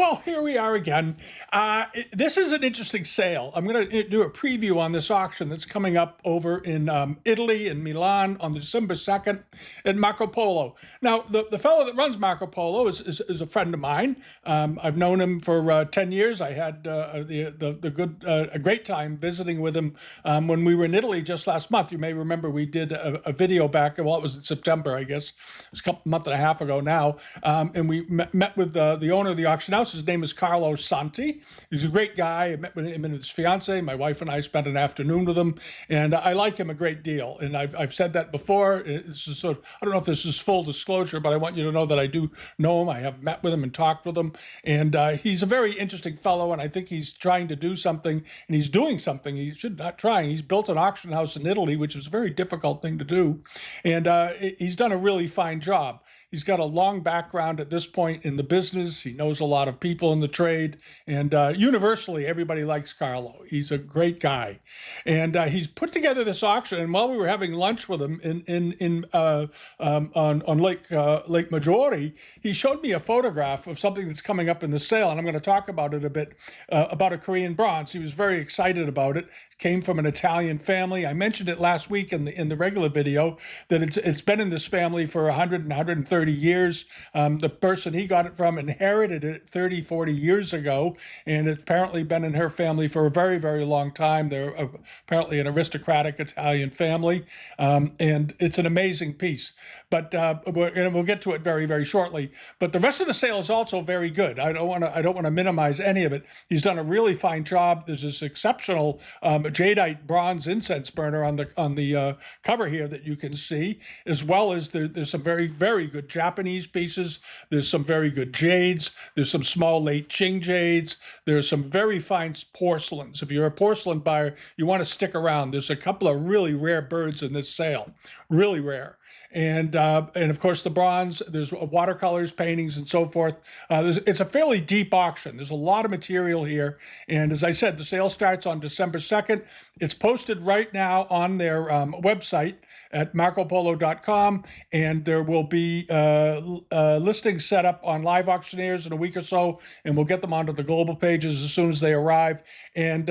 Well, here we are again. This is an interesting sale. I'm going to do a preview on this auction that's coming up over in Italy, in Milan, on December 2nd at Marcopolo. Now, the fellow that runs Marcopolo is a friend of mine. I've known him for 10 years. I had a great time visiting with him when we were in Italy just last month. You may remember we did a video back, well, it was in September, I guess. It was a month and a half ago now. And we met with the owner of the auction house. His name is Carlo Santi. He's a great guy. I met with him and his fiance. My wife and I spent an afternoon with him, and I like him a great deal. And I've said that before. This is sort of, I don't know if this is full disclosure, but I want you to know that I do know him. I have met with him and talked with him, and he's a very interesting fellow. And I think he's trying to do something, and he's doing something. He should not trying. He's built an auction house in Italy, which is a very difficult thing to do, and he's done a really fine job. He's got a long background at this point in the business. He knows a lot of people in the trade, and universally, everybody likes Carlo. He's a great guy, and he's put together this auction. And while we were having lunch with him on Lake Maggiore, he showed me a photograph of something that's coming up in the sale, and I'm going to talk about it a bit, about a Korean bronze. He was very excited about it. Came from an Italian family. I mentioned it last week in the regular video that it's been in this family for 100 and 130 years. The person he got it from inherited it 30, 40 years ago, and it's apparently been in her family for a very, very long time. They're apparently an aristocratic Italian family, and it's an amazing piece. But we'll get to it very, very shortly. But the rest of the sale is also very good. I don't want to minimize any of it. He's done a really fine job. There's this exceptional Jadeite bronze incense burner on the cover here that you can see, as well as there's some very, very good Japanese pieces. There's some very good jades. There's some small late Qing jades. There's some very fine porcelains. If you're a porcelain buyer, you want to stick around. There's a couple of really rare birds in this sale, really rare. And of course the bronze, there's watercolors, paintings, and so forth. It's a fairly deep auction. There's a lot of material here. And as I said, the sale starts on December 2nd. It's posted right now on their website at marcopolo.com, and there will be listings set up on Live Auctioneers in a week or so, and we'll get them onto the global pages as soon as they arrive. And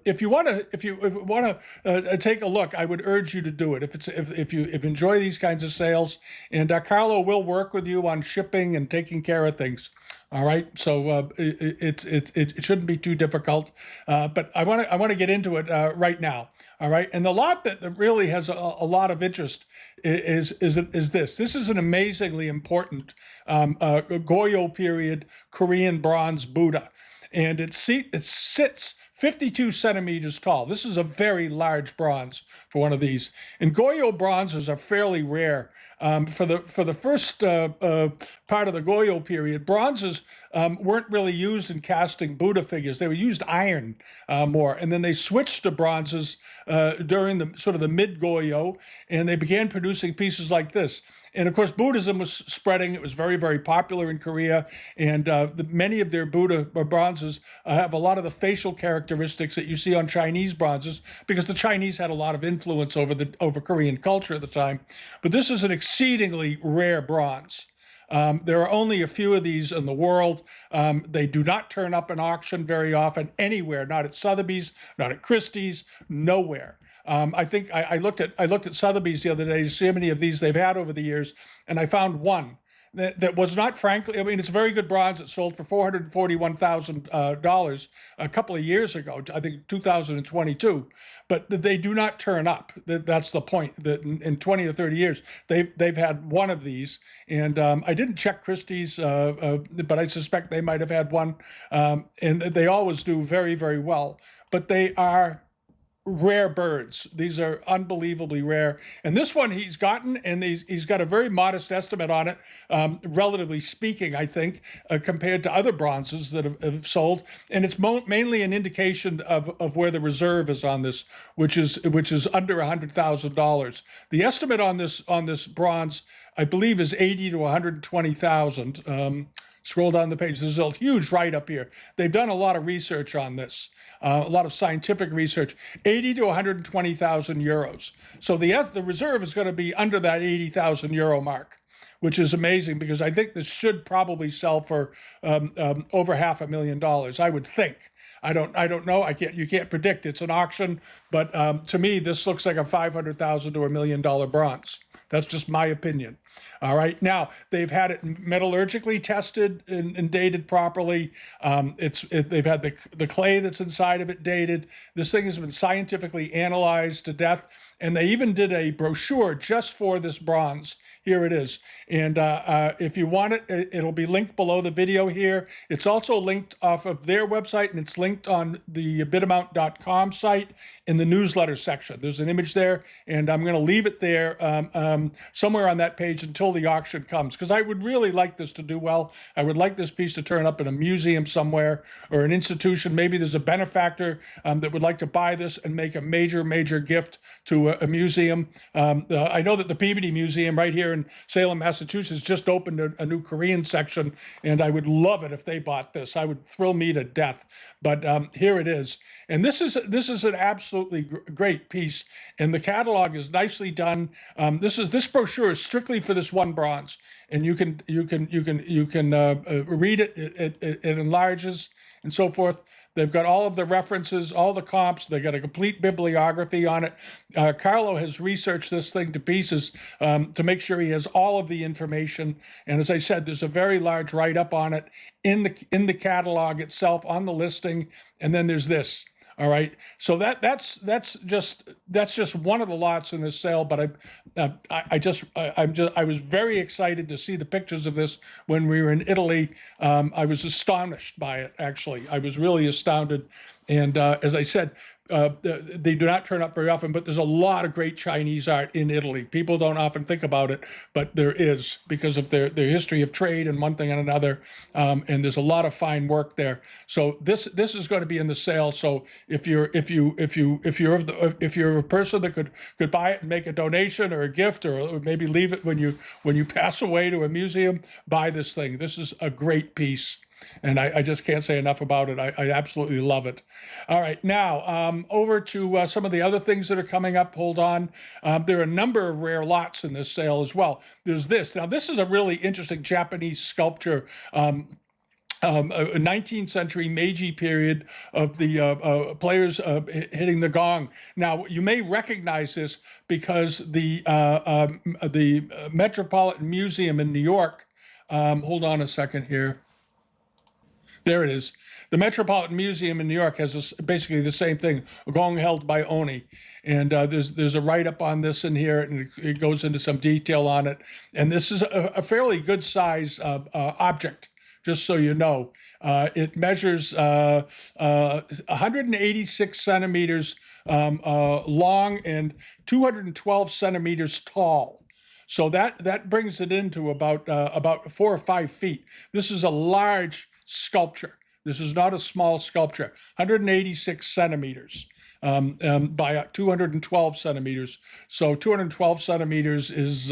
if you want to take a look, I would urge you to do it. If you enjoy these kinds of sales, and Carlo will work with you on shipping and taking care of things. All right, so it shouldn't be too difficult, but I want to get into it right now. All right, and the lot that really has a lot of interest is this. This is an amazingly important Goryeo period Korean bronze Buddha, and it sits 52 centimeters tall. This is a very large bronze for one of these. And Goryeo bronzes are fairly rare. For the first part of the Goryeo period, bronzes weren't really used in casting Buddha figures. They were used iron more, and then they switched to bronzes during the mid-Goryeo, and they began producing pieces like this. And of course, Buddhism was spreading. It was very, very popular in Korea, and many of their Buddha bronzes have a lot of the facial characteristics that you see on Chinese bronzes, because the Chinese had a lot of influence over Korean culture at the time. But this is an exceedingly rare bronze. There are only a few of these in the world. They do not turn up in auction very often anywhere, not at Sotheby's, not at Christie's, nowhere. I think I looked at Sotheby's the other day to see how many of these they've had over the years, and I found one that was not, frankly, I mean, it's a very good bronze. It sold for $441,000 a couple of years ago, I think 2022, but they do not turn up. That's the point, that in 20 or 30 years, they've had one of these. And I didn't check Christie's, but I suspect they might have had one. And they always do very, very well. But they are rare birds. These are unbelievably rare. And this one he's gotten, and he's got a very modest estimate on it, relatively speaking, I think, compared to other bronzes that have sold. And it's mainly an indication of where the reserve is on this, which is under $100,000. The estimate on this bronze, I believe, is 80 to 120,000. Scroll down the page. There's a huge write-up here. They've done a lot of research on this, a lot of scientific research. 80 to 120,000 euros. So the reserve is going to be under that 80,000 euro mark. which is amazing because I think this should probably sell for over $500,000. I would think. I don't know. You can't predict. It's an auction, but to me, this looks like a $500,000 to $1 million bronze. That's just my opinion. All right. Now they've had it metallurgically tested and dated properly. They've had the clay that's inside of it dated. This thing has been scientifically analyzed to death, and they even did a brochure just for this bronze. Here it is. And if you want it, it'll be linked below the video here. It's also linked off of their website, and it's linked on the bitamount.com site in the newsletter section. There's an image there, and I'm going to leave it there somewhere on that page until the auction comes, because I would really like this to do well. I would like this piece to turn up in a museum somewhere or an institution. Maybe there's a benefactor that would like to buy this and make a major, major gift to a museum. I know that the Peabody Museum right here in Salem, Massachusetts just opened a new Korean section, and I would love it if they bought this. I would thrill me to death. But here it is. And this is an absolutely great piece, and the catalog is nicely done. This brochure is strictly for this one bronze, and you can read it. It enlarges and so forth. They've got all of the references, all the comps. They got a complete bibliography on it. Carlo has researched this thing to pieces to make sure he has all of the information. And as I said, there's a very large write-up on it in the catalog itself, on the listing. And then there's this. All right, so that's just one of the lots in this sale. But I was very excited to see the pictures of this when we were in Italy. I was astonished by it. Actually, I was really astounded. And as I said, they do not turn up very often, but there's a lot of great Chinese art in Italy. People don't often think about it, but there is, because of their history of trade and one thing and another. And there's a lot of fine work there. So this is going to be in the sale. So if you're a person that could buy it and make a donation or a gift, or maybe leave it when you pass away to a museum, buy this thing. This is a great piece. And I just can't say enough about it. I absolutely love it. All right, now over to some of the other things that are coming up. Hold on. There are a number of rare lots in this sale as well. There's this. Now, this is a really interesting Japanese sculpture. A 19th century Meiji period of the players hitting the gong. Now, you may recognize this because the Metropolitan Museum in New York, hold on a second here. There it is. The Metropolitan Museum in New York has basically the same thing, a gong held by Oni. And there's a write-up on this in here, and it goes into some detail on it. And this is a fairly good size object, just so you know. It measures 186 centimeters long and 212 centimeters tall. So that brings it into about 4 or 5 feet. This is a large sculpture. This is not a small sculpture. 186 centimeters by 212 centimeters. So 212 centimeters is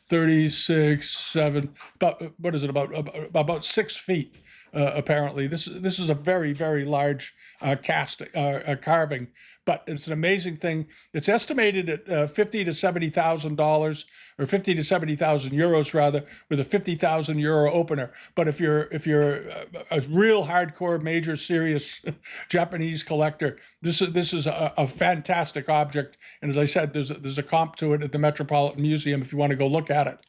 36, what is it, about 6 feet, apparently. This is a very, very large carving, but it's an amazing thing. It's estimated at $50,000 to $70,000, or 50 to 70,000 euros rather, with a 50,000 euro opener. But if you're a real hardcore, major, serious Japanese collector, this is a fantastic object. And as I said, there's a comp to it at the Metropolitan Museum if you want to go look at it.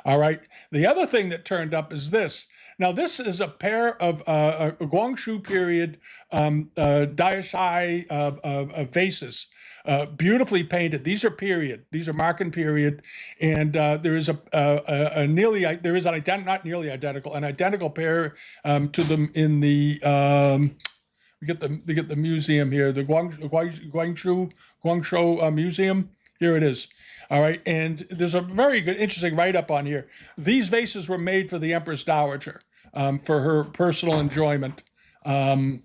All right. The other thing that turned up is this. Now, this is a pair of a Guangxu period daishai vases, beautifully painted. These are period. These are Marken period, and there is an identical pair to them in the we get the museum here, the Guangzhou Museum. Here it is. All right, and there's a very good, interesting write-up on here. These vases were made for the Empress Dowager for her personal enjoyment. There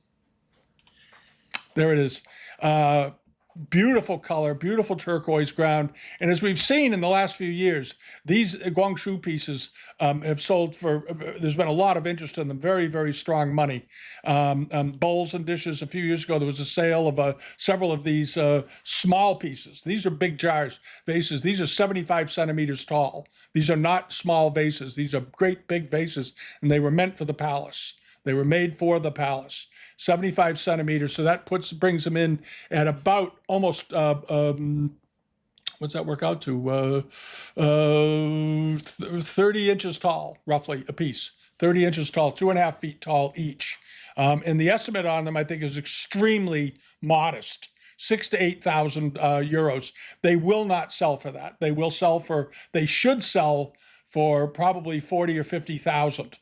it is. Beautiful color, beautiful turquoise ground. And as we've seen in the last few years, these Guangxu pieces have sold for, there's been a lot of interest in them, very, very strong money. Bowls and dishes, a few years ago, there was a sale of several of these small pieces. These are big jars, vases. These are 75 centimeters tall. These are not small vases. These are great big vases, and they were meant for the palace. They were made for the palace. 75 centimeters. So that brings them in at about almost, what's that work out to? 30 inches tall, roughly, a piece. 30 inches tall, 2.5 feet tall each. And the estimate on them, I think, is extremely modest. 6,000 to 8,000 euros. They will not sell for that. They should sell for probably 40 or 50,000.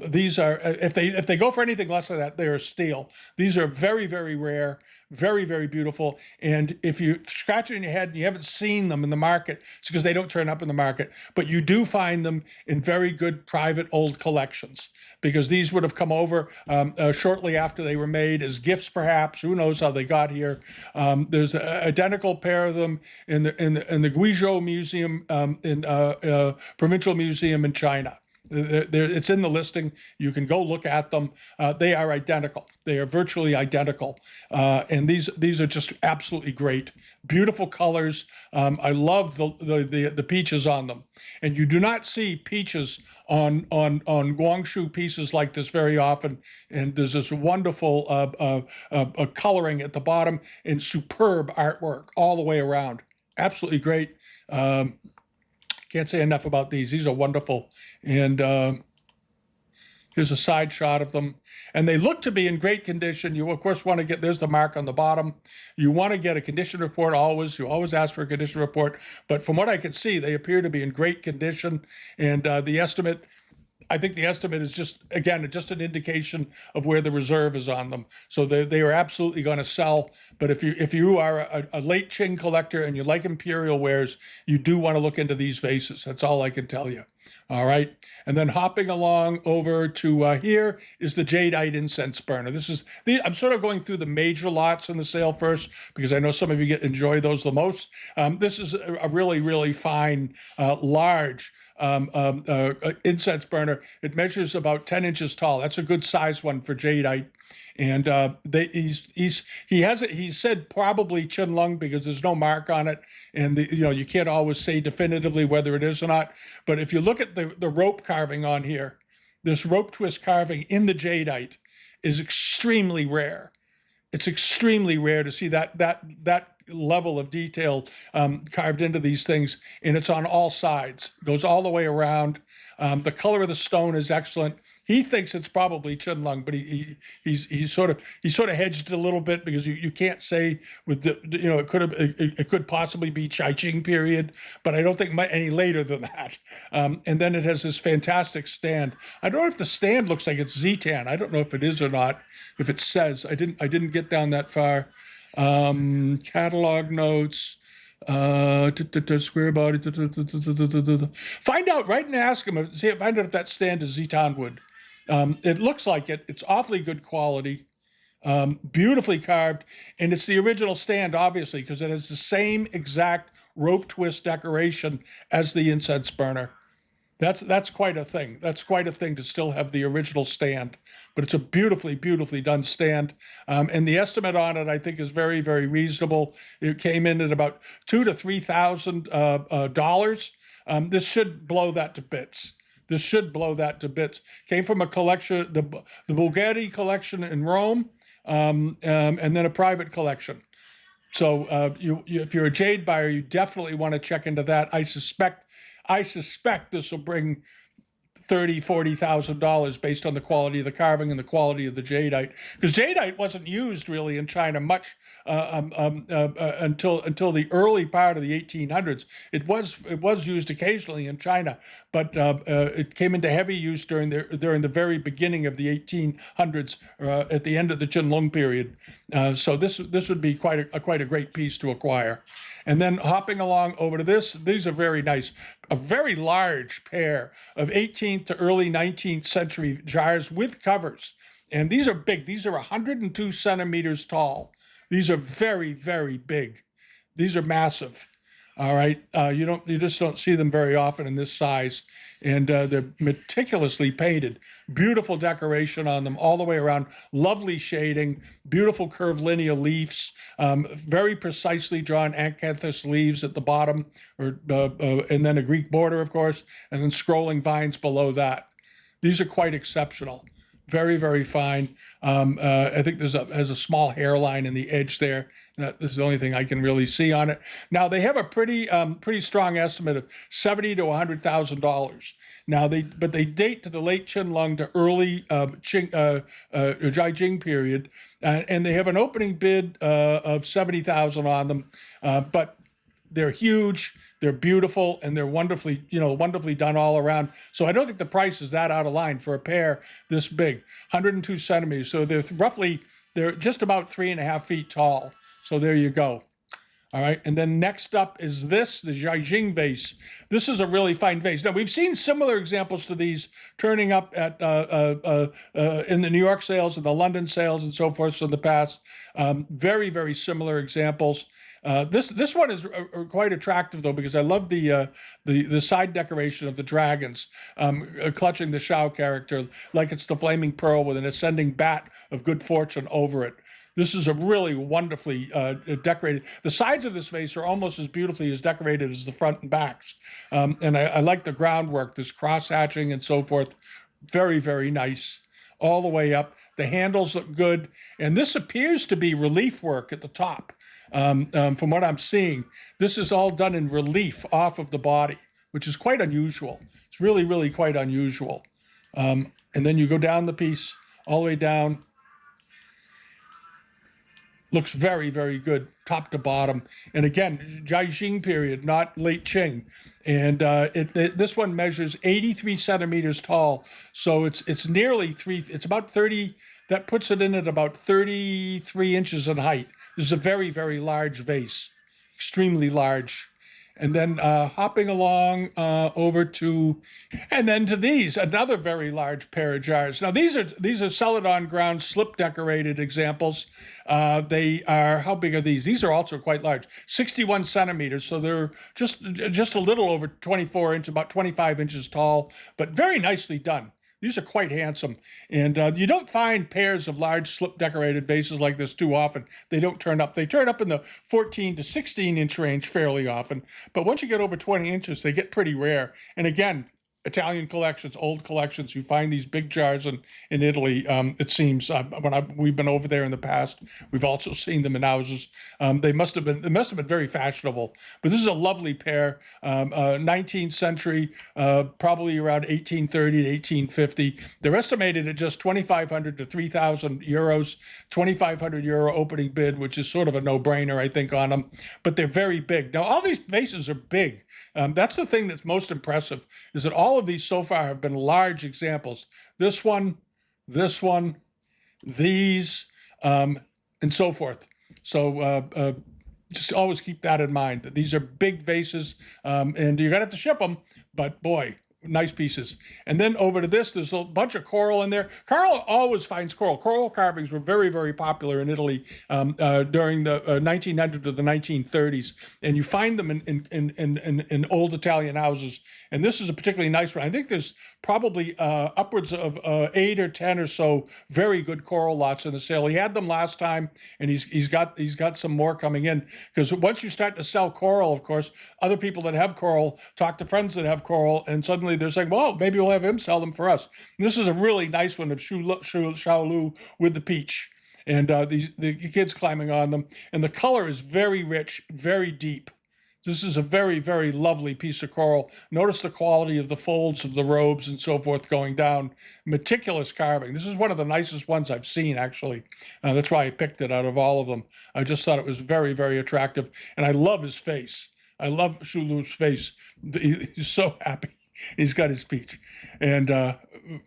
These are, if they go for anything less than that, they're a steal. These are very, very rare, very, very beautiful. And if you scratch it in your head and you haven't seen them in the market, it's because they don't turn up in the market. But you do find them in very good private old collections, because these would have come over shortly after they were made as gifts, perhaps. Who knows how they got here? There's an identical pair of them in the Guizhou Museum, Provincial Museum in China. It's in the listing. You can go look at them. They are identical. They are virtually identical. And these are just absolutely great. Beautiful colors. I love the peaches on them. And you do not see peaches on Guangxu pieces like this very often. And there's this wonderful coloring at the bottom and superb artwork all the way around. Absolutely great. Can't say enough about these. These are wonderful. And here's a side shot of them. And they look to be in great condition. You, of course, want to get, there's the mark on the bottom. You want to get a condition report always. You always ask for a condition report. But from what I can see, they appear to be in great condition. And the estimate, I think the estimate is just, again, just an indication of where the reserve is on them. So they are absolutely going to sell. But if you are a late Qing collector and you like imperial wares, you do want to look into these vases. That's all I can tell you. All right. And then hopping along over to here is the Jadeite incense burner. I'm sort of going through the major lots in the sale first, because I know some of you enjoy those the most. This is a really, really fine, large incense burner. It measures about 10 inches tall. That's a good size one for Jadeite. And he said probably Qinlong, because there's no mark on it, and you can't always say definitively whether it is or not. But if you look at the rope carving on here, this rope twist carving in the Jadeite is extremely rare. It's extremely rare to see that level of detail carved into these things, and it's on all sides. It goes all the way around. The color of the stone is excellent. He thinks it's probably Qinlong, but he sort of hedged it a little bit, because you can't say with it could possibly be Chai-Qing period, but I don't think any later than that. And then it has this fantastic stand. I don't know if the stand looks like it's Zetan. I don't know if it is or not. If it says, I didn't get down that far. Catalog notes. Square body. Find out, right, and ask him. Find out if that stand is Zetan wood. It looks like it. It's awfully good quality, beautifully carved, and it's the original stand, obviously, because it has the same exact rope twist decoration as the incense burner. That's quite a thing. That's quite a thing to still have the original stand, but it's a beautifully, beautifully done stand. And the estimate on it, I think, is very, very reasonable. It came in at about $2,000 to $3,000. This should blow that to bits. Came from a collection, the Bulgari collection in Rome, and then a private collection. So if you're a jade buyer, you definitely want to check into that. I suspect this will bring $30,000-$40,000 based on the quality of the carving and the quality of the jadeite, because jadeite wasn't used really in China much until the early part of the 1800s. It was used occasionally in China, but it came into heavy use during the very beginning of the 1800s, at the end of the Qinlong period. So this would be quite a great piece to acquire. And then hopping along over to this, these are very nice. A very large pair of 18th to early 19th century jars with covers. And these are big. These are 102 centimeters tall. These are very, very big. These are massive. All right, you just don't see them very often in this size, and they're meticulously painted. Beautiful decoration on them all the way around. Lovely shading. Beautiful curvilinear leaves. Very precisely drawn acanthus leaves at the bottom, and then a Greek border, of course, and then scrolling vines below that. These are quite exceptional. Very, very fine. I think has a small hairline in the edge there. This is the only thing I can really see on it. Now they have a pretty strong estimate of $70,000 to $100,000. Now they date to the late Qianlong to early Jiajing period, and they have an opening bid of $70,000 on them, but they're huge, they're beautiful, and they're wonderfully done all around. So I don't think the price is that out of line for a pair this big, 102 centimeters. So they're just about 3.5 feet tall. So there you go. All right, and then next up is the Jiajing vase. This is a really fine vase. Now, we've seen similar examples to these turning up at in the New York sales and the London sales and so forth in the past. Very, very similar examples. This one is quite attractive though, because I love the side decoration of the dragons clutching the Shao character like it's the flaming pearl with an ascending bat of good fortune over it. This is a really wonderfully decorated. The sides of this vase are almost as beautifully as decorated as the front and backs. And I like the groundwork, this cross hatching and so forth. Very, very nice all the way up. The handles look good. And this appears to be relief work at the top. From what I'm seeing, this is all done in relief off of the body, which is quite unusual. It's really, really quite unusual. And then you go down the piece, all the way down. Looks very, very good, top to bottom. And again, Jiajing period, not late Qing. And this one measures 83 centimeters tall. So it's nearly it's about 30, that puts it in at about 33 inches in height. This is a very, very large vase, extremely large. And then hopping along over to these, another very large pair of jars. Now these are Celadon ground slip decorated examples. They are, how big are these? These are also quite large, 61 centimeters. So they're just a little over 24 inches, about 25 inches tall, but very nicely done. These are quite handsome. And you don't find pairs of large slip decorated vases like this too often. They don't turn up. They turn up in the 14 to 16 inch range fairly often. But once you get over 20 inches, they get pretty rare. And again, Italian collections, old collections, you find these big jars in Italy. It seems we've been over there in the past. We've also seen them in houses. They must have been very fashionable. But this is a lovely pair, 19th century, probably around 1830 to 1850. They're estimated at just 2,500 to 3,000 euros, 2,500 euro opening bid, which is sort of a no-brainer, I think, on them. But they're very big. Now, all these vases are big. That's the thing that's most impressive, is that all of these so far have been large examples. This one, these, and so forth. So just always keep that in mind, that these are big vases, and you're going to have to ship them, but boy, nice pieces. And then over to this, there's a bunch of coral in there. Carl always finds coral. Coral carvings were very, very popular in Italy during the 1900s to the 1930s. And you find them in old Italian houses. And this is a particularly nice one. I think there's probably upwards of 8 or 10 or so very good coral lots in the sale. He had them last time, and he's got some more coming in. Because once you start to sell coral, of course, other people that have coral talk to friends that have coral, and suddenly they're saying, well, maybe we'll have him sell them for us. And this is a really nice one of Shaolu with the peach. And the kids climbing on them. And the color is very rich, very deep. This is a very, very lovely piece of coral. Notice the quality of the folds of the robes and so forth going down. Meticulous carving. This is one of the nicest ones I've seen, actually. That's why I picked it out of all of them. I just thought it was very, very attractive. And I love his face. I love Shulu's face. He's so happy. He's got his peach. And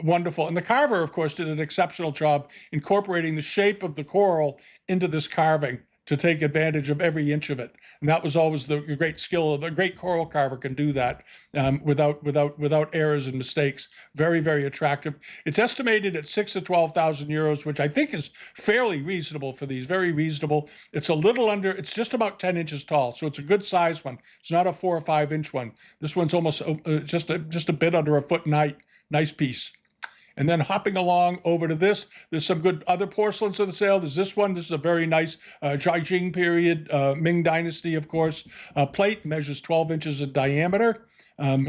wonderful. And the carver, of course, did an exceptional job incorporating the shape of the coral into this carving to take advantage of every inch of it. And that was always the great skill of a great coral carver can do that without errors and mistakes. Very, very attractive. It's estimated at 6 to 12,000 euros, which I think is fairly reasonable for these. Very reasonable. It's a little under. It's just about 10 inches tall, so it's a good size one. It's not a 4 or 5 inch one. This one's almost just a bit under a foot in height. Nice piece. And then hopping along over to this, there's some good other porcelains on the sale. There's this one. This is a very nice Zhaijing period, Ming Dynasty, of course. Plate measures 12 inches in diameter.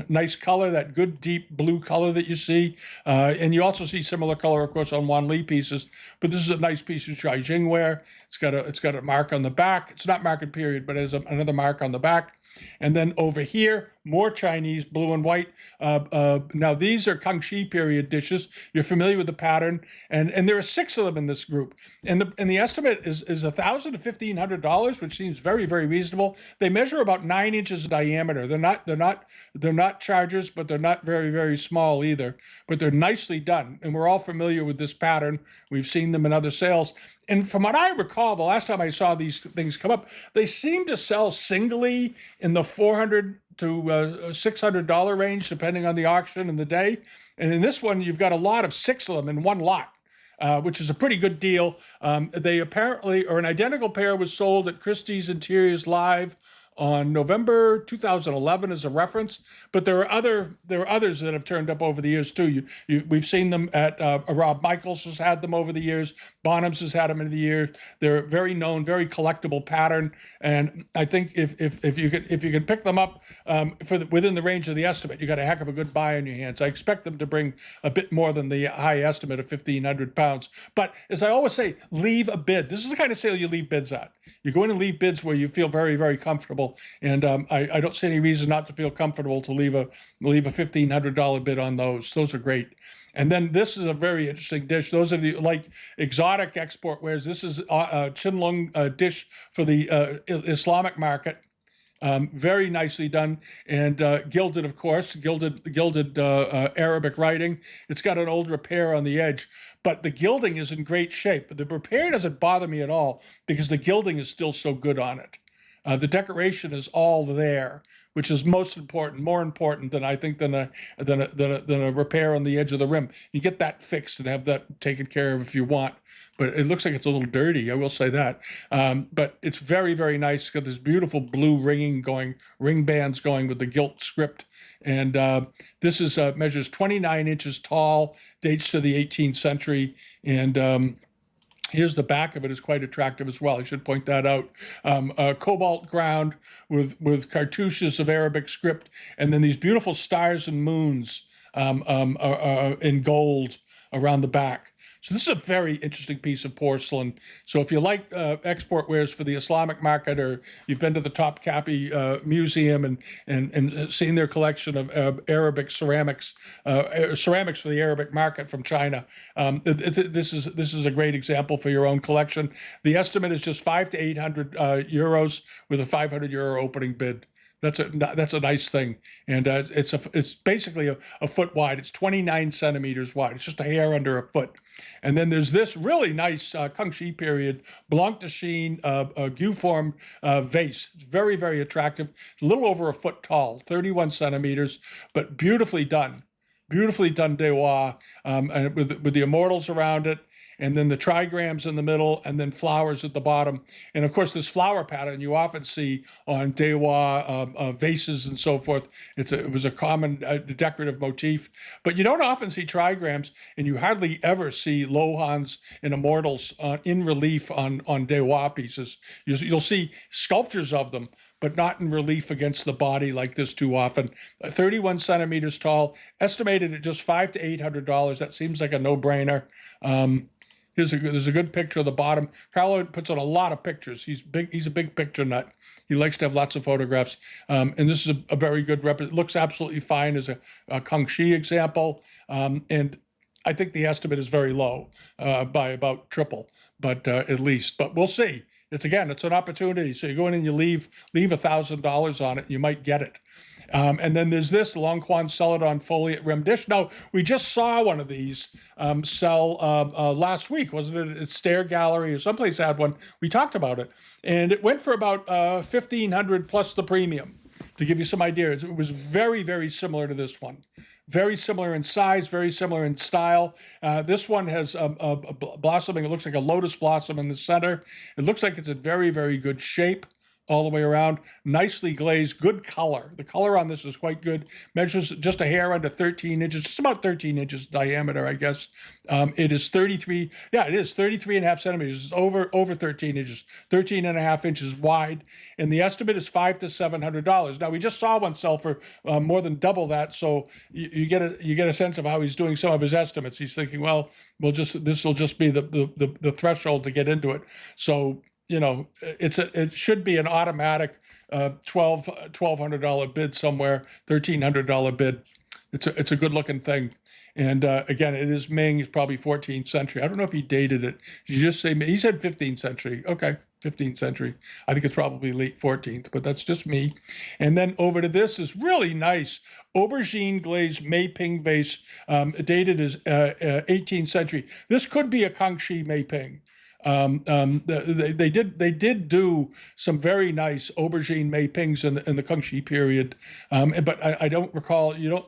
Nice color, that good deep blue color that you see. And you also see similar color, of course, on Wanli pieces. But this is a nice piece of Zhaijing ware. It's got a mark on the back. It's not marked period, but it has another mark on the back. And then over here, more Chinese, blue and white. Now, these are Guangxu period dishes. You're familiar with the pattern. And there are 6 of them in this group. And the estimate is $1,000 to $1,500, which seems very, very reasonable. They measure about 9 inches in diameter. They're not chargers, but they're not very, very small either. But they're nicely done. And we're all familiar with this pattern. We've seen them in other sales. And from what I recall, the last time I saw these things come up, they seem to sell singly in the $400 to $600 range, depending on the auction and the day. And in this one, you've got a lot of 6 of them in one lot, which is a pretty good deal. They apparently, or an identical pair was sold at Christie's Interiors Live on November 2011 as a reference, but there are others that have turned up over the years too. We've seen them at Rob Michaels has had them over the years. Bonham's has had them in the years. They're very known, very collectible pattern, and I think if you can pick them up within the range of the estimate, you got a heck of a good buy in your hands. I expect them to bring a bit more than the high estimate of £1,500. But as I always say, leave a bid. This is the kind of sale you leave bids at. You go in and leave bids where you feel very, very comfortable. And I don't see any reason not to feel comfortable to leave a $1,500 bid on those. Those are great. And then this is a very interesting dish. Those of you who like exotic export wares, this is a Qinlong dish for the Islamic market. Very nicely done and gilded, of course, gilded Arabic writing. It's got an old repair on the edge, but the gilding is in great shape. The repair doesn't bother me at all because the gilding is still so good on it. The decoration is all there, which is most important, more important than I think than a repair on the edge of the rim. You get that fixed and have that taken care of if you want. But it looks like it's a little dirty, I will say that. But it's very, very nice. It's got this beautiful blue ring bands going with the gilt script. And this is measures 29 inches tall, dates to the 18th century. And here's the back of it, is quite attractive as well. I should point that out. Cobalt ground with cartouches of Arabic script, and then these beautiful stars and moons in gold around the back. So this is a very interesting piece of porcelain. So if you like export wares for the Islamic market, or you've been to the Topkapi Museum and seen their collection of Arabic ceramics, ceramics for the Arabic market from China, this is a great example for your own collection. The estimate is just 500 to 800 euros with a 500 euro opening bid. That's a nice thing, and it's basically a foot wide. It's 29 centimeters wide. It's just a hair under a foot. And then there's this really nice Guangxu period Blanc de chine Gu form vase. It's very, very attractive. It's a little over a foot tall, 31 centimeters, but beautifully done. Beautifully done Dewa, and with the immortals around it, and then the trigrams in the middle, and then flowers at the bottom. And of course, this flower pattern you often see on Dewa vases and so forth. It was a common decorative motif, but you don't often see trigrams, and you hardly ever see lohans and immortals in relief on Dewa pieces. You'll see sculptures of them, but not in relief against the body like this too often. 31 centimeters tall, estimated at just $500 to $800. That seems like a no-brainer. There's a good picture of the bottom. Carlo puts on a lot of pictures. He's big. He's a big picture nut. He likes to have lots of photographs. And this is a very good it looks absolutely fine as a Guangxu example. And I think the estimate is very low by about triple, but at least. But we'll see. It's an opportunity. So you go in and you leave $1,000 on it, you might get it. And then there's this Longquan Celadon foliate rim dish. Now, we just saw one of these sell last week, wasn't it? At Stair Gallery or someplace had one. We talked about it. And it went for about $1,500 plus the premium, to give you some ideas. It was very, very similar to this one. Very similar in size, very similar in style. This one has a blossoming. It looks like a lotus blossom in the center. It looks like it's in very, very good shape all the way around. Nicely glazed, good color. The color on this is quite good. Measures just a hair under 13 inches, just about 13 inches diameter, I guess. It is 33, yeah, it is 33 and a half centimeters. It's over 13 inches, 13 and a half inches wide. And the estimate is $500 to $700. Now, we just saw one sell for more than double that. So you get a sense of how he's doing some of his estimates. He's thinking, well, this will just be the threshold to get into it. So, it should be an automatic $1,200 bid somewhere, $1,300 bid. It's a good looking thing. And again, it is Ming. It's probably 14th century. I don't know if he dated it. Did you just say he said 15th century? Okay, 15th century. I think it's probably late 14th, but that's just me. And then over to this is really nice aubergine glazed Mei Ping vase, dated as 18th century. This could be a Guangxu Mei Ping. They did do some very nice aubergine Mei Pings in the Guangxu period, but I don't recall. You don't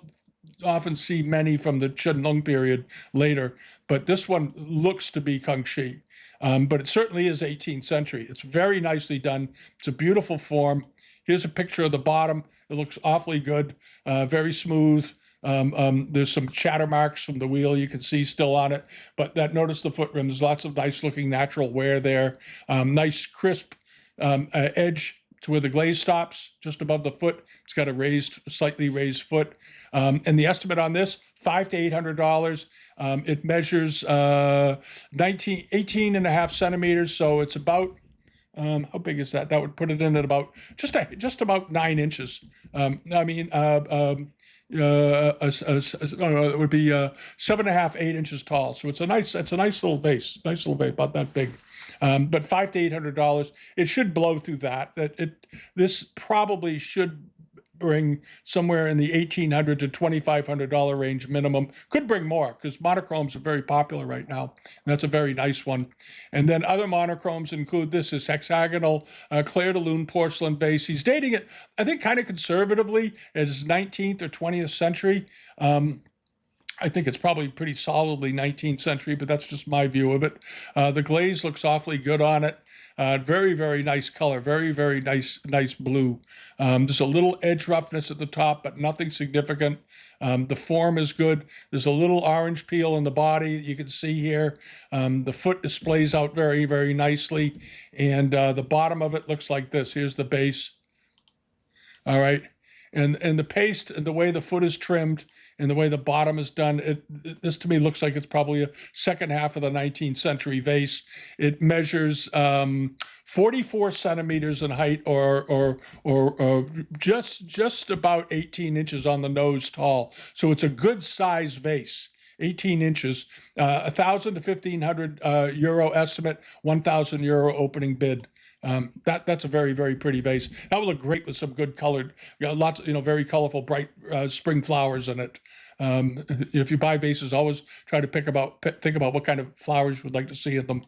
often see many from the Qianlong period later, but this one looks to be Guangxu. But it certainly is 18th century. It's very nicely done. It's a beautiful form. Here's a picture of the bottom. It looks awfully good, very smooth. There's some chatter marks from the wheel you can see still on it, but notice the foot rim. There's lots of nice looking natural wear there. Nice crisp edge to where the glaze stops, just above the foot. It's got a slightly raised foot. And the estimate on this, $500 to $800. It measures 18 and a half centimeters, so it's about, how big is that? That would put it in at about just about 9 inches. It would be 7.5, 8 inches tall. So it's a nice little vase, about that big. But $500 to $800. It should blow through that. This probably should bring somewhere in the $1,800 to $2,500 range minimum. Could bring more because monochromes are very popular right now. And that's a very nice one. And then other monochromes include this hexagonal Clair de Lune porcelain vase. He's dating it, I think, kind of conservatively as 19th or 20th century. I think it's probably pretty solidly 19th century, but that's just my view of it. The glaze looks awfully good on it. Very, very nice color. Very, very nice blue. There's a little edge roughness at the top, but nothing significant. The form is good. There's a little orange peel in the body you can see here. The foot displays out very, very nicely. And the bottom of it looks like this. Here's the base. All right. And the paste and the way the foot is trimmed and the way the bottom is done, this to me looks like it's probably a second half of the 19th century vase. It measures 44 centimeters in height, or just about 18 inches on the nose tall. So it's a good size vase. 18 inches, 1,000 to 1,500 euro estimate, 1,000 euro opening bid. That's a very, very pretty vase. That would look great with some good colored, lots of, very colorful, bright spring flowers in it. If you buy vases, always try to think about what kind of flowers you would like to see in them.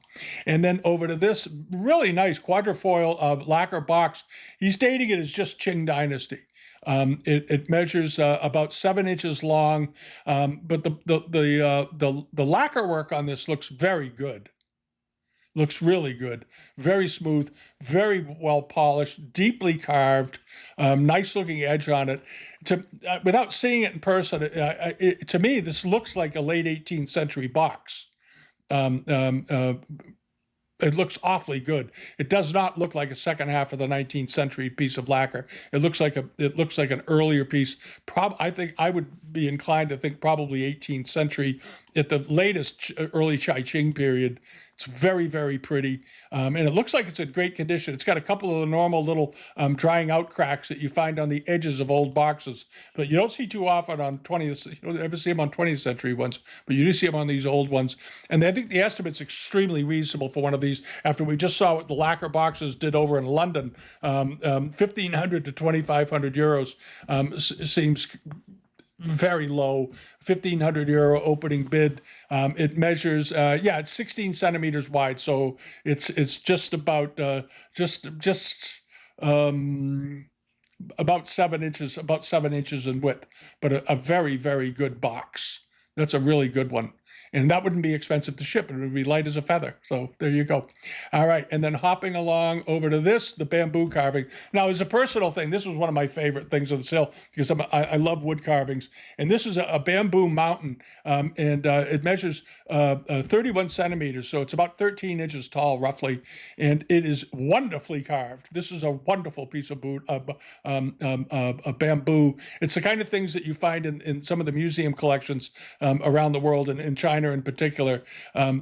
And then over to this really nice quadrifoil lacquer box. He's dating it as just Qing Dynasty. It measures about 7 inches long, but the lacquer work on this looks very good. Looks really good, very smooth, very well polished, deeply carved, nice looking edge on it. Without seeing it in person, to me, this looks like a late 18th century box. It looks awfully good. It does not look like a second half of the 19th century piece of lacquer. It looks like an earlier piece. I think I would be inclined to think probably 18th century at the latest early Chai Qing period. It's very, very pretty. And it looks like it's in great condition. It's got a couple of the normal little drying out cracks that you find on the edges of old boxes, but you don't see too often on 20th, you don't ever see them on 20th century ones, but you do see them on these old ones. And I think the estimate's extremely reasonable for one of these after we just saw what the Lacquer boxes did over in London. 1,500 to 2,500 euros seems very low. 1,500 euro opening bid. It measures, it's 16 centimeters wide, so it's just about about 7 inches in width, but a very, very good box. That's a really good one. And that wouldn't be expensive to ship. It would be light as a feather. So there you go. All right. And then hopping along over to this, the bamboo carving. Now, as a personal thing, this was one of my favorite things of the sale because I love wood carvings. And this is a bamboo mountain. And it measures 31 centimeters. So it's about 13 inches tall, roughly. And it is wonderfully carved. This is a wonderful piece of bamboo. It's the kind of things that you find in some of the museum collections around the world, and in China in particular.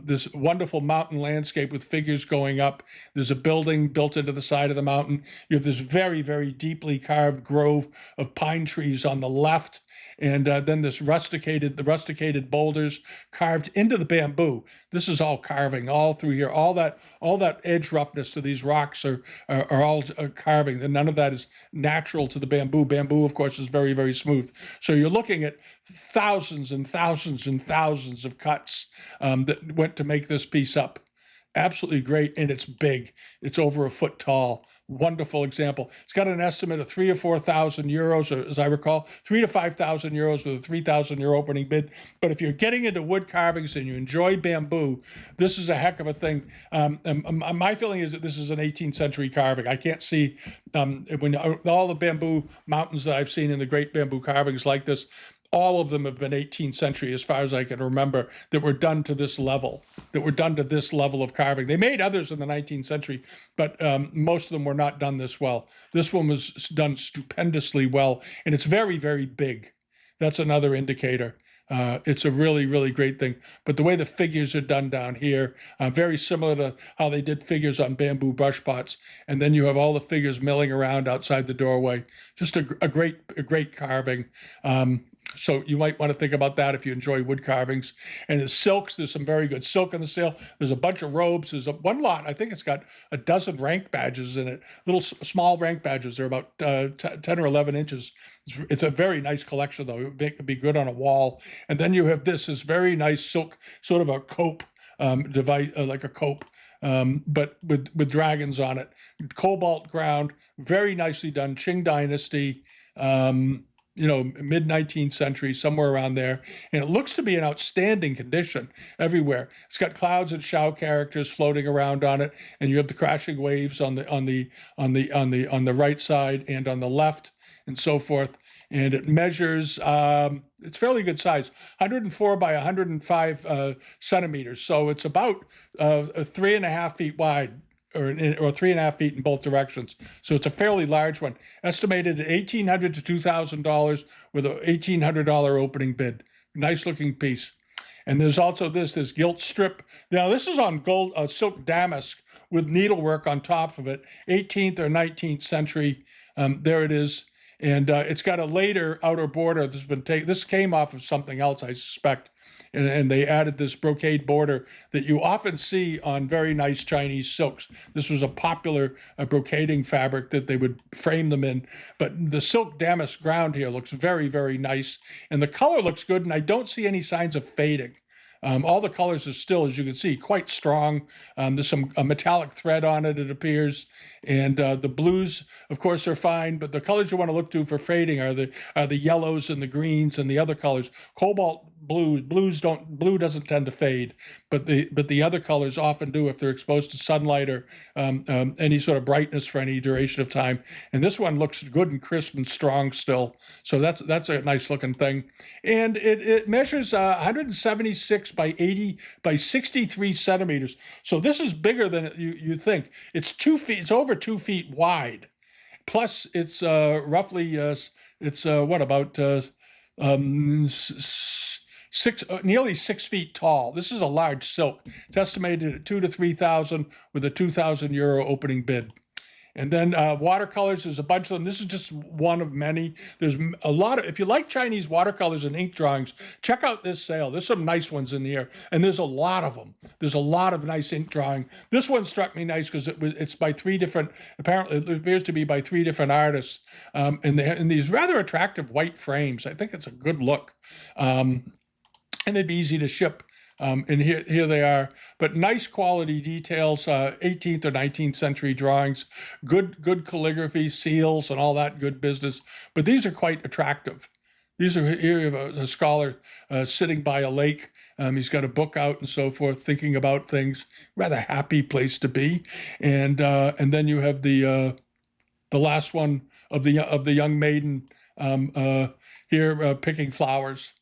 This wonderful mountain landscape with figures going up. There's a building built into the side of the mountain. You have this very, very deeply carved grove of pine trees on the left. And then the rusticated boulders carved into the bamboo. This is all carving all through here. All that edge roughness to these rocks are all carving. And none of that is natural to the bamboo. Bamboo, of course, is very, very smooth. So you're looking at thousands and thousands and thousands of cuts that went to make this piece up. Absolutely great, and it's big. It's over a foot tall. Wonderful example. It's got an estimate of 3,000 or 4,000 euros, as I recall, 3,000 to 5,000 euros with a 3,000 euro opening bid. But if you're getting into wood carvings and you enjoy bamboo, this is a heck of a thing. My feeling is that this is an 18th century carving. I can't see when all the bamboo mountains that I've seen in the great bamboo carvings like this. All of them have been 18th century, as far as I can remember, that were done to this level, of carving. They made others in the 19th century, but most of them were not done this well. This one was done stupendously well, and it's very, very big. That's another indicator. It's a really, really great thing. But the way the figures are done down here, very similar to how they did figures on bamboo brush pots. And then you have all the figures milling around outside the doorway. Just a great carving. So you might want to think about that if you enjoy wood carvings. And the silks, there's some very good silk on the sale. There's a bunch of robes. There's one lot, I think it's got a dozen rank badges in it, little small rank badges. They're about 10 or 11 inches. It's a very nice collection, though. It could be good on a wall. And then you have this very nice silk, sort of a cope device, like a cope. But with dragons on it. Cobalt ground, very nicely done. Qing Dynasty. Mid-19th century, somewhere around there. And it looks to be in outstanding condition everywhere. It's got clouds and shao characters floating around on it, and you have the crashing waves on the right side and on the left, and so forth. And it measures, it's fairly good size, 104 by 105 centimeters. So it's about 3.5 feet wide, or 3.5 feet in both directions. So it's a fairly large one, estimated at $1,800 to $2,000 with a $1,800 opening bid. Nice looking piece. And there's also this gilt strip. Now this is on gold silk damask with needlework on top of it, 18th or 19th century. There it is. And it's got a later outer border that's been taken. This came off of something else, I suspect. And they added this brocade border that you often see on very nice Chinese silks. This was a popular brocading fabric that they would frame them in. But the silk damask ground here looks very, very nice. And the color looks good, and I don't see any signs of fading. All the colors are still, as you can see, quite strong. There's some metallic thread on it, it appears. And the blues, of course, are fine. But the colors you want to look to for fading are the yellows and the greens and the other colors. Cobalt blue doesn't tend to fade, but the other colors often do if they're exposed to sunlight or any sort of brightness for any duration of time. And this one looks good and crisp and strong still. So that's a nice looking thing. And it measures 176 by 80 by 63 centimeters. So this is bigger than you think. It's 2 feet. It's over 2 feet wide. Plus, it's roughly about nearly 6 feet tall. This is a large silk. It's estimated at 2 to 3,000 with a €2,000 opening bid. And then watercolors, there's a bunch of them. This is just one of many. There's a lot of, if you like Chinese watercolors and ink drawings, check out this sale. There's some nice ones in here, and there's a lot of them. There's a lot of nice ink drawing. This one struck me nice because it's by three different, apparently it appears to be by three different artists, and in these rather attractive white frames. I think it's a good look, and they'd be easy to ship. And here they are, but nice quality details, 18th or 19th century drawings, good calligraphy, seals, and all that good business. But these are quite attractive. These are here you have a scholar sitting by a lake. He's got a book out and so forth, thinking about things. Rather happy place to be. And then you have the last one of the young maiden here picking flowers.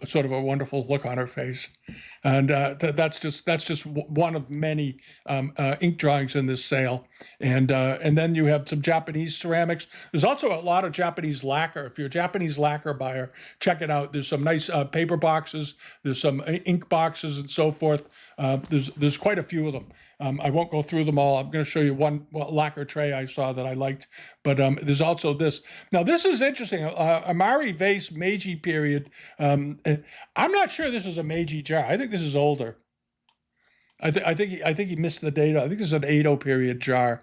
Sort of a wonderful look on her face, and that's just one of many ink drawings in this sale. And then you have some Japanese ceramics. There's also a lot of Japanese lacquer. If you're a Japanese lacquer buyer, check it out. There's some nice paper boxes. There's some ink boxes and so forth. There's quite a few of them. I won't go through them all. I'm going to show you one lacquer tray I saw that I liked, but there's also this. Now, this is interesting. Amari vase, Meiji period. I'm not sure this is a Meiji jar. I think this is older. I think he missed the date. I think this is an Edo period jar.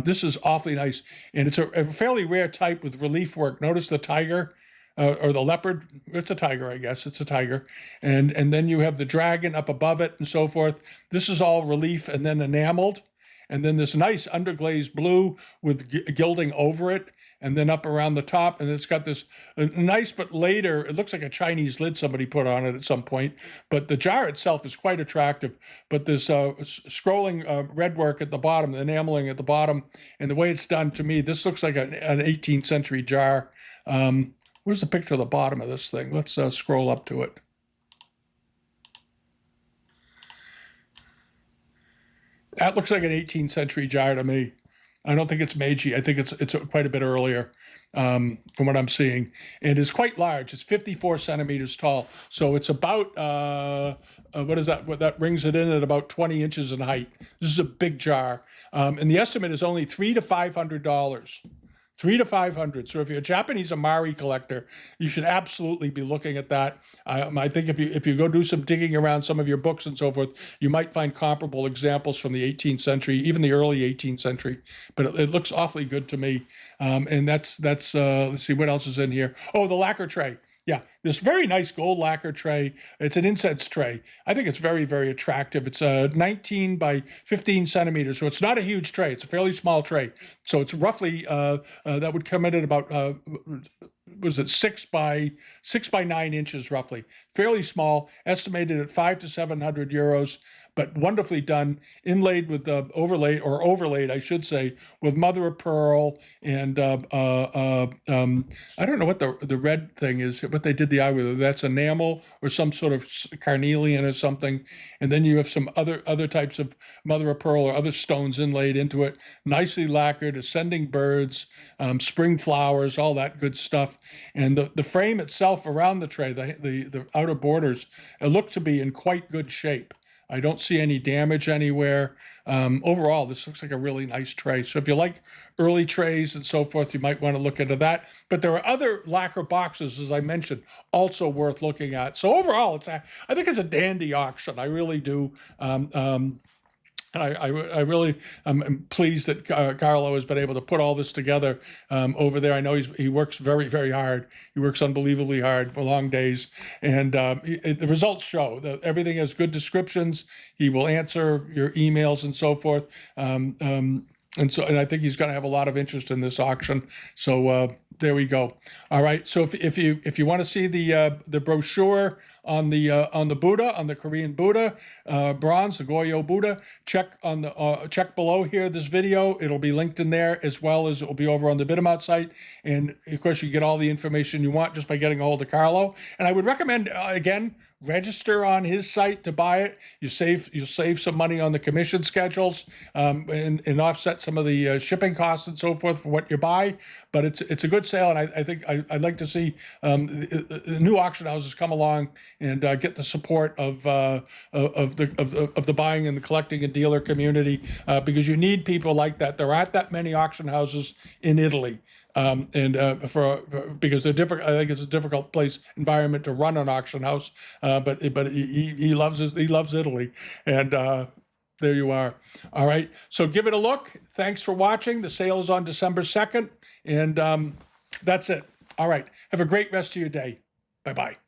This is awfully nice, and it's a fairly rare type with relief work. Notice the tiger. Or the leopard, it's a tiger, I guess. It's a tiger. And then you have the dragon up above it and so forth. This is all relief and then enameled. And then this nice underglazed blue with gilding over it. And then up around the top. And it's got this nice, but later, it looks like a Chinese lid somebody put on it at some point. But the jar itself is quite attractive. But this scrolling red work at the bottom, the enameling at the bottom, and the way it's done, to me, this looks like an 18th century jar. Where's the picture of the bottom of this thing? Let's scroll up to it. That looks like an 18th century jar to me. I don't think it's Meiji. I think it's quite a bit earlier from what I'm seeing. And it's quite large. It's 54 centimeters tall. So it's about, what is that? That rings it in at about 20 inches in height. This is a big jar. And the estimate is only $300 to $500. $300 to $500. So if you're a Japanese Amari collector, you should absolutely be looking at that. I think if you go do some digging around some of your books and so forth, you might find comparable examples from the 18th century, even the early 18th century. But it looks awfully good to me. And that's let's see what else is in here. Oh, the lacquer tray. Yeah, this very nice gold lacquer tray. It's an incense tray. I think it's very, very attractive. It's 19 by 15 centimeters, so it's not a huge tray. It's a fairly small tray. So it's roughly, that would come in at about, was it 6 by 9 inches roughly. Fairly small, estimated at 500 to 700 euros. But wonderfully done, inlaid with overlaid, I should say, with mother of pearl and I don't know what the red thing is, what they did the eye with. That's enamel or some sort of carnelian or something, and then you have some other types of mother of pearl or other stones inlaid into it, nicely lacquered, ascending birds, spring flowers, all that good stuff, and the frame itself around the tray, the outer borders, it looked to be in quite good shape. I don't see any damage anywhere. Overall, this looks like a really nice tray. So if you like early trays and so forth, you might want to look into that. But there are other lacquer boxes, as I mentioned, also worth looking at. So overall, I think it's a dandy auction. I really do. And I really am pleased that Carlo has been able to put all this together over there. I know he works very, very hard. He works unbelievably hard for long days. And the results show that everything has good descriptions. He will answer your emails and so forth. And I think he's going to have a lot of interest in this auction. So there we go. All right. So if you want to see the brochure on the Buddha, on the Korean Buddha bronze, the Goryeo Buddha, check below here this video. It'll be linked in there, as well as it will be over on the Bitamout site. And of course, you get all the information you want just by getting a hold of Carlo. And I would recommend again, register on his site to buy it. You'll save some money on the commission schedules, and offset some of the shipping costs and so forth for what you buy. But it's a good sale, and I think I'd like to see the new auction houses come along and get the support of the buying and the collecting and dealer community, because you need people like that. There aren't that many auction houses in Italy. Because they're different. I think it's a difficult environment to run an auction house. But he loves Italy, and there you are. All right, so give it a look. Thanks for watching. The sale is on December 2nd, and that's it. All right, have a great rest of your day. Bye bye.